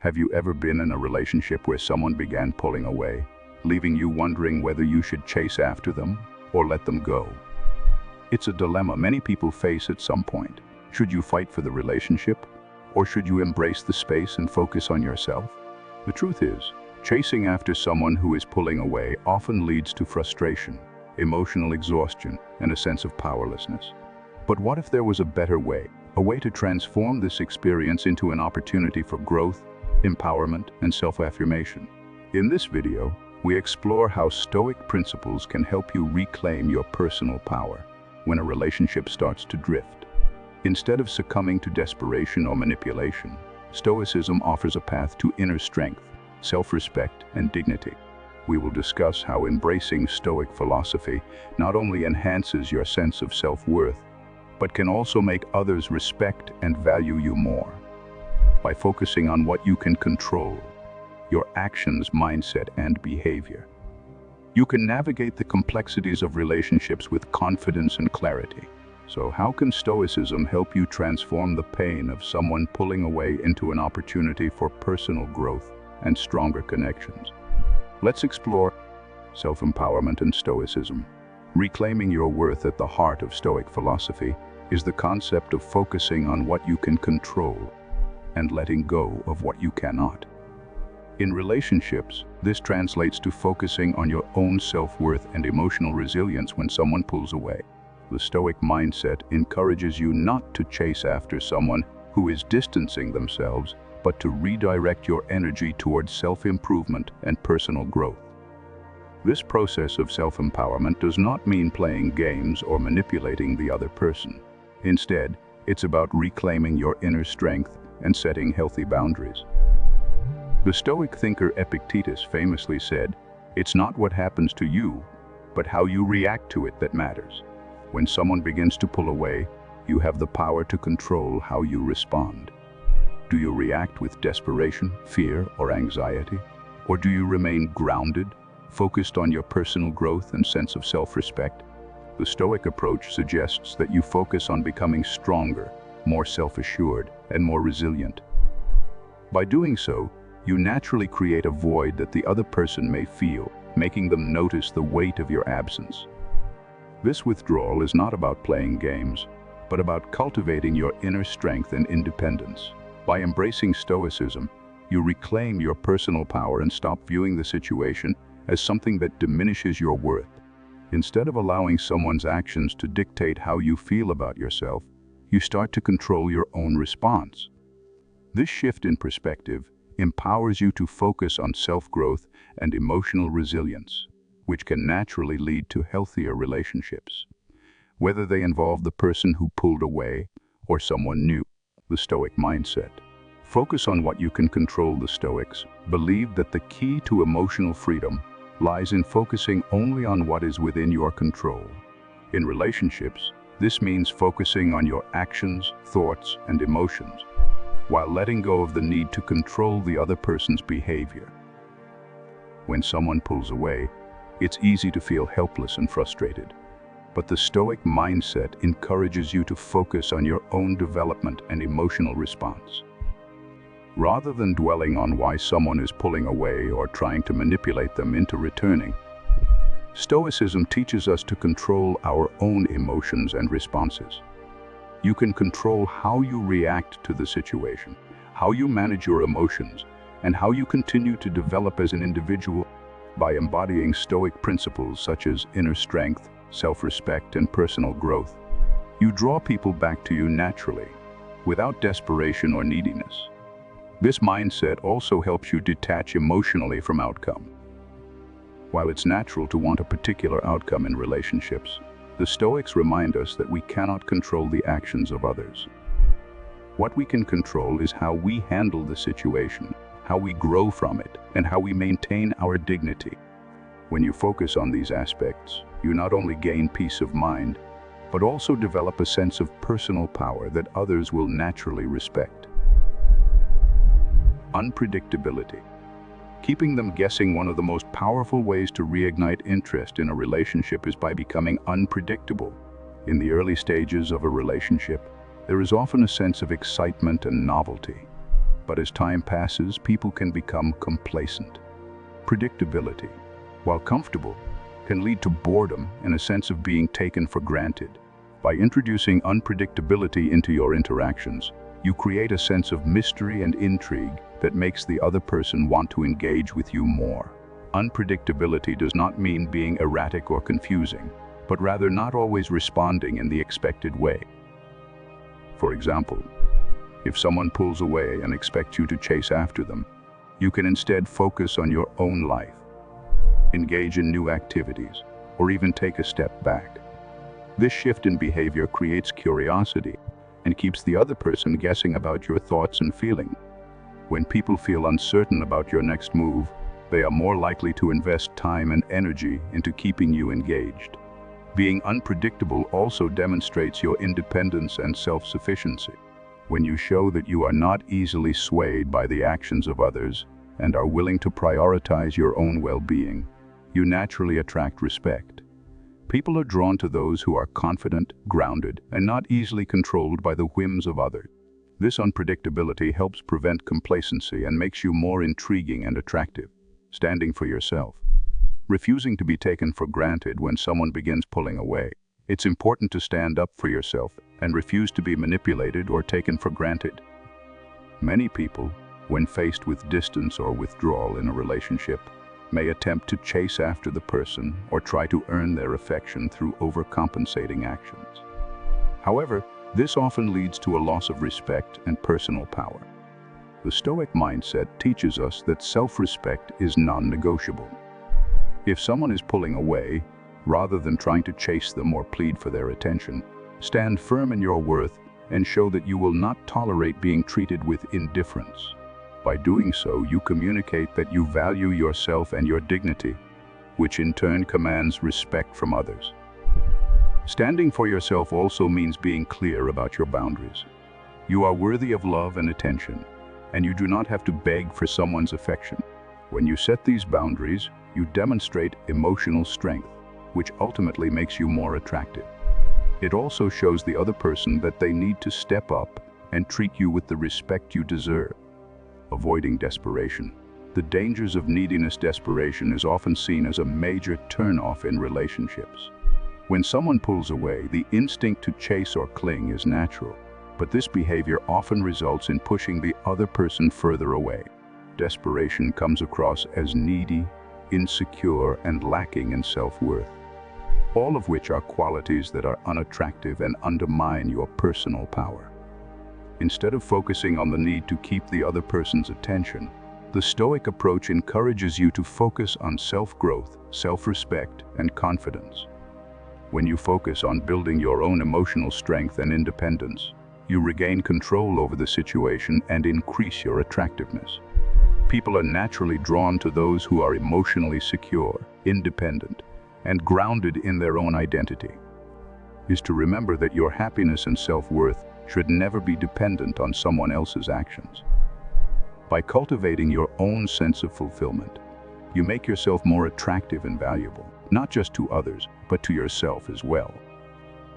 Have you ever been in a relationship where someone began pulling away, leaving you wondering whether you should chase after them or let them go? It's a dilemma many people face at some point. Should you fight for the relationship, or should you embrace the space and focus on yourself? The truth is, chasing after someone who is pulling away often leads to frustration, emotional exhaustion, and a sense of powerlessness. But what if there was a better way? A way to transform this experience into an opportunity for growth, empowerment, and self-affirmation. In this video, we explore how Stoic principles can help you reclaim your personal power when a relationship starts to drift. Instead of succumbing to desperation or manipulation, Stoicism offers a path to inner strength, self-respect, and dignity. We will discuss how embracing Stoic philosophy not only enhances your sense of self-worth, but can also make others respect and value you more. By focusing on what you can control, your actions, mindset, and behavior, you can navigate the complexities of relationships with confidence and clarity. So how can Stoicism help you transform the pain of someone pulling away into an opportunity for personal growth and stronger connections? Let's explore self-empowerment and Stoicism. Reclaiming your worth at the heart of Stoic philosophy is the concept of focusing on what you can control and letting go of what you cannot. In relationships, this translates to focusing on your own self-worth and emotional resilience when someone pulls away. The Stoic mindset encourages you not to chase after someone who is distancing themselves, but to redirect your energy towards self-improvement and personal growth. This process of self-empowerment does not mean playing games or manipulating the other person. Instead, it's about reclaiming your inner strength and setting healthy boundaries. The Stoic thinker Epictetus famously said, "It's not what happens to you, but how you react to it that matters." When someone begins to pull away, you have the power to control how you respond. Do you react with desperation, fear, or anxiety? Or do you remain grounded, focused on your personal growth and sense of self-respect? The Stoic approach suggests that you focus on becoming stronger, more self-assured, and more resilient. By doing so, you naturally create a void that the other person may feel, making them notice the weight of your absence. This withdrawal is not about playing games, but about cultivating your inner strength and independence. By embracing Stoicism, you reclaim your personal power and stop viewing the situation as something that diminishes your worth. Instead of allowing someone's actions to dictate how you feel about yourself, you start to control your own response. This shift in perspective empowers you to focus on self-growth and emotional resilience, which can naturally lead to healthier relationships, whether they involve the person who pulled away or someone new. The Stoic mindset. Focus on what you can control. The Stoics believe that the key to emotional freedom lies in focusing only on what is within your control. In relationships, this means focusing on your actions, thoughts, and emotions, while letting go of the need to control the other person's behavior. When someone pulls away, it's easy to feel helpless and frustrated, but the Stoic mindset encourages you to focus on your own development and emotional response. Rather than dwelling on why someone is pulling away or trying to manipulate them into returning, Stoicism teaches us to control our own emotions and responses. You can control how you react to the situation, how you manage your emotions, and how you continue to develop as an individual. By embodying Stoic principles such as inner strength, self-respect, and personal growth, you draw people back to you naturally, without desperation or neediness. This mindset also helps you detach emotionally from outcome. While it's natural to want a particular outcome in relationships, the Stoics remind us that we cannot control the actions of others. What we can control is how we handle the situation, how we grow from it, and how we maintain our dignity. When you focus on these aspects, you not only gain peace of mind, but also develop a sense of personal power that others will naturally respect. Unpredictability. Keeping them guessing. One of the most powerful ways to reignite interest in a relationship is by becoming unpredictable. In the early stages of a relationship, there is often a sense of excitement and novelty. But as time passes, people can become complacent. Predictability, while comfortable, can lead to boredom and a sense of being taken for granted. By introducing unpredictability into your interactions, you create a sense of mystery and intrigue that makes the other person want to engage with you more. Unpredictability does not mean being erratic or confusing, but rather not always responding in the expected way. For example, if someone pulls away and expects you to chase after them, you can instead focus on your own life, engage in new activities, or even take a step back. This shift in behavior creates curiosity and keeps the other person guessing about your thoughts and feelings. When people feel uncertain about your next move, they are more likely to invest time and energy into keeping you engaged. Being unpredictable also demonstrates your independence and self-sufficiency. When you show that you are not easily swayed by the actions of others and are willing to prioritize your own well-being, you naturally attract respect. People are drawn to those who are confident, grounded, and not easily controlled by the whims of others. This unpredictability helps prevent complacency and makes you more intriguing and attractive. Standing for yourself. Refusing to be taken for granted when someone begins pulling away. It's important to stand up for yourself and refuse to be manipulated or taken for granted. Many people, when faced with distance or withdrawal in a relationship, may attempt to chase after the person or try to earn their affection through overcompensating actions. However, this often leads to a loss of respect and personal power. The Stoic mindset teaches us that self-respect is non-negotiable. If someone is pulling away, rather than trying to chase them or plead for their attention, stand firm in your worth and show that you will not tolerate being treated with indifference. By doing so, you communicate that you value yourself and your dignity, which in turn commands respect from others. Standing for yourself also means being clear about your boundaries. You are worthy of love and attention, and you do not have to beg for someone's affection. When you set these boundaries, you demonstrate emotional strength, which ultimately makes you more attractive. It also shows the other person that they need to step up and treat you with the respect you deserve. Avoiding desperation. The dangers of neediness. Desperation is often seen as a major turn-off in relationships. When someone pulls away, the instinct to chase or cling is natural, but this behavior often results in pushing the other person further away. Desperation comes across as needy, insecure, and lacking in self-worth, all of which are qualities that are unattractive and undermine your personal power. Instead of focusing on the need to keep the other person's attention, the Stoic approach encourages you to focus on self-growth, self-respect, and confidence. When you focus on building your own emotional strength and independence, you regain control over the situation and increase your attractiveness. People are naturally drawn to those who are emotionally secure, independent, and grounded in their own identity. Is to remember that your happiness and self-worth should never be dependent on someone else's actions. By cultivating your own sense of fulfillment, you make yourself more attractive and valuable, not just to others, but to yourself as well.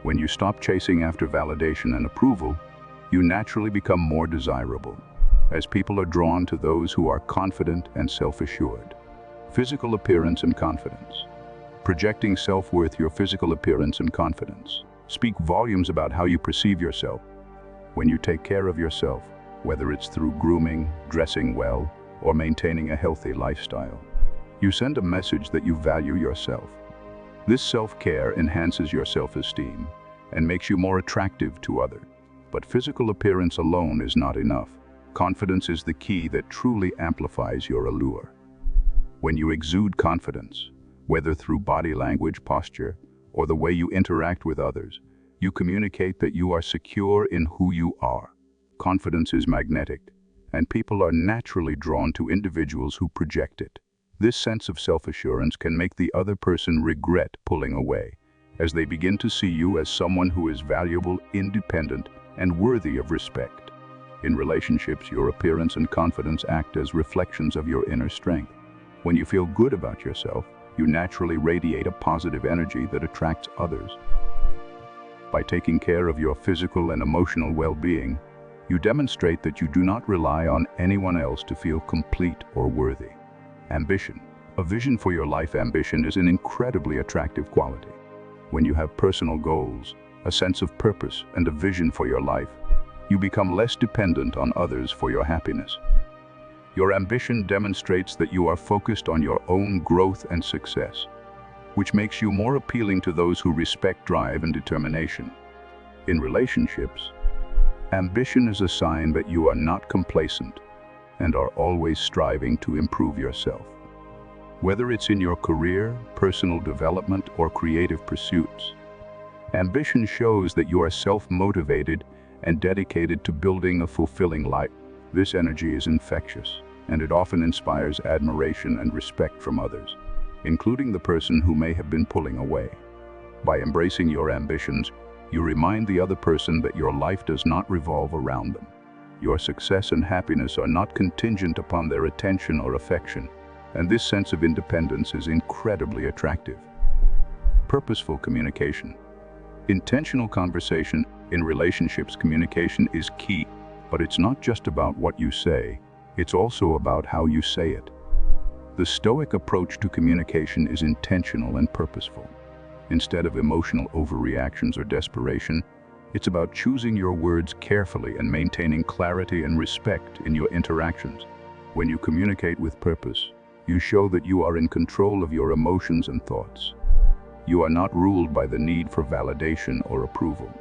When you stop chasing after validation and approval, you naturally become more desirable, as people are drawn to those who are confident and self-assured. Physical appearance and confidence. Projecting self-worth. Your physical appearance and confidence speak volumes about how you perceive yourself. When you take care of yourself, whether it's through grooming, dressing well, or maintaining a healthy lifestyle, you send a message that you value yourself. This self-care enhances your self-esteem and makes you more attractive to others. But physical appearance alone is not enough. Confidence is the key that truly amplifies your allure. When you exude confidence, whether through body language, posture, or the way you interact with others, you communicate that you are secure in who you are. Confidence is magnetic, and people are naturally drawn to individuals who project it. This sense of self-assurance can make the other person regret pulling away, as they begin to see you as someone who is valuable, independent, and worthy of respect. In relationships, your appearance and confidence act as reflections of your inner strength. When you feel good about yourself, you naturally radiate a positive energy that attracts others. By taking care of your physical and emotional well-being, You demonstrate that you do not rely on anyone else to feel complete or worthy. Ambition. A vision for your life. Ambition is an incredibly attractive quality. When you have personal goals, a sense of purpose, and a vision for your life, you become less dependent on others for your happiness. Your ambition demonstrates that you are focused on your own growth and success, which makes you more appealing to those who respect drive and determination. In relationships, ambition is a sign that you are not complacent and are always striving to improve yourself. Whether it's in your career, personal development, or creative pursuits, ambition shows that you are self-motivated and dedicated to building a fulfilling life. This energy is infectious, and it often inspires admiration and respect from others, including the person who may have been pulling away. By embracing your ambitions, you remind the other person that your life does not revolve around them. Your success and happiness are not contingent upon their attention or affection, and this sense of independence is incredibly attractive. Purposeful communication. Intentional conversation. In relationships, communication is key, but it's not just about what you say, it's also about how you say it. The Stoic approach to communication is intentional and purposeful. Instead of emotional overreactions or desperation, it's about choosing your words carefully and maintaining clarity and respect in your interactions. When you communicate with purpose, you show that you are in control of your emotions and thoughts. You are not ruled by the need for validation or approval.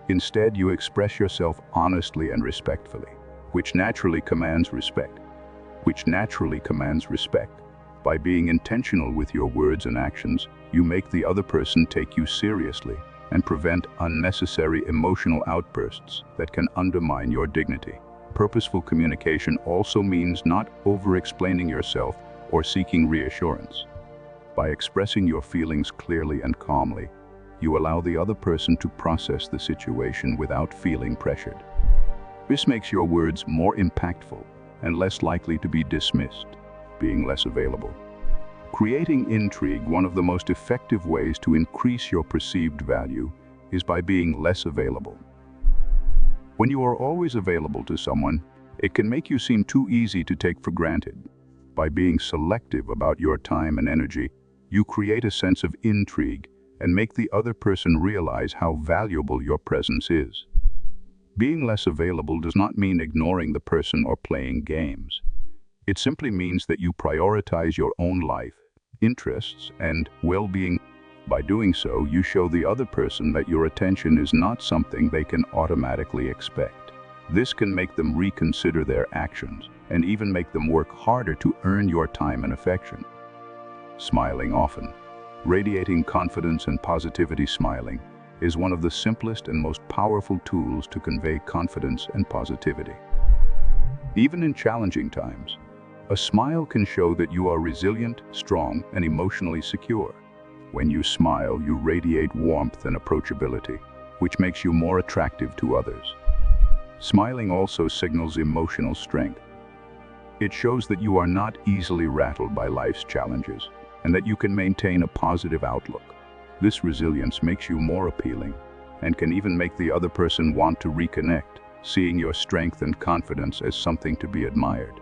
Instead, you express yourself honestly and respectfully, which naturally commands respect. By being intentional with your words and actions, you make the other person take you seriously and prevent unnecessary emotional outbursts that can undermine your dignity. Purposeful communication also means not over-explaining yourself or seeking reassurance. By expressing your feelings clearly and calmly, you allow the other person to process the situation without feeling pressured. This makes your words more impactful and less likely to be dismissed. Being less available. Creating intrigue. One of the most effective ways to increase your perceived value is by being less available. When you are always available to someone, it can make you seem too easy to take for granted. By being selective about your time and energy, you create a sense of intrigue and make the other person realize how valuable your presence is. Being less available does not mean ignoring the person or playing games. It simply means that you prioritize your own life, interests, and well-being. By doing so, you show the other person that your attention is not something they can automatically expect. This can make them reconsider their actions and even make them work harder to earn your time and affection. Smiling often. Radiating confidence and positivity. Smiling is one of the simplest and most powerful tools to convey confidence and positivity. Even in challenging times, a smile can show that you are resilient, strong, and emotionally secure. When you smile, you radiate warmth and approachability, which makes you more attractive to others. Smiling also signals emotional strength. It shows that you are not easily rattled by life's challenges and that you can maintain a positive outlook. This resilience makes you more appealing and can even make the other person want to reconnect, seeing your strength and confidence as something to be admired.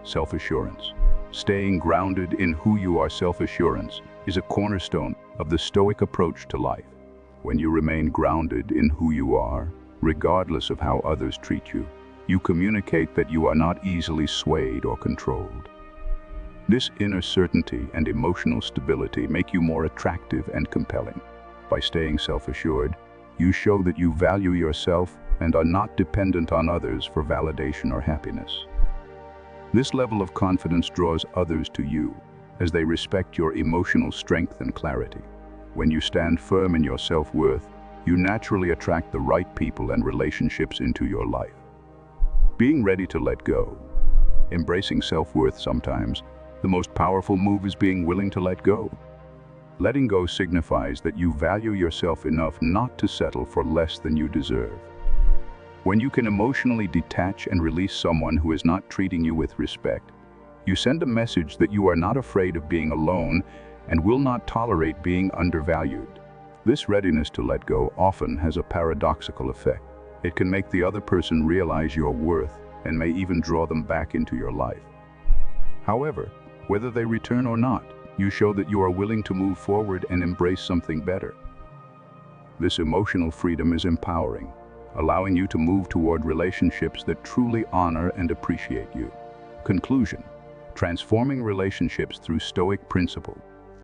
Self-assurance. Staying grounded in who you are. Self-assurance is a cornerstone of the Stoic approach to life. When you remain grounded in who you are, regardless of how others treat you, you communicate that you are not easily swayed or controlled. This inner certainty and emotional stability make you more attractive and compelling. By staying self-assured, you show that you value yourself and are not dependent on others for validation or happiness. This level of confidence draws others to you as they respect your emotional strength and clarity. When you stand firm in your self-worth, you naturally attract the right people and relationships into your life. Being ready to let go. Embracing self-worth. Sometimes, the most powerful move is being willing to let go. Letting go signifies that you value yourself enough not to settle for less than you deserve. When you can emotionally detach and release someone who is not treating you with respect, you send a message that you are not afraid of being alone and will not tolerate being undervalued. This readiness to let go often has a paradoxical effect. It can make the other person realize your worth and may even draw them back into your life. However, whether they return or not, you show that you are willing to move forward and embrace something better. This emotional freedom is empowering, allowing you to move toward relationships that truly honor and appreciate you. Conclusion: transforming relationships through Stoic principle.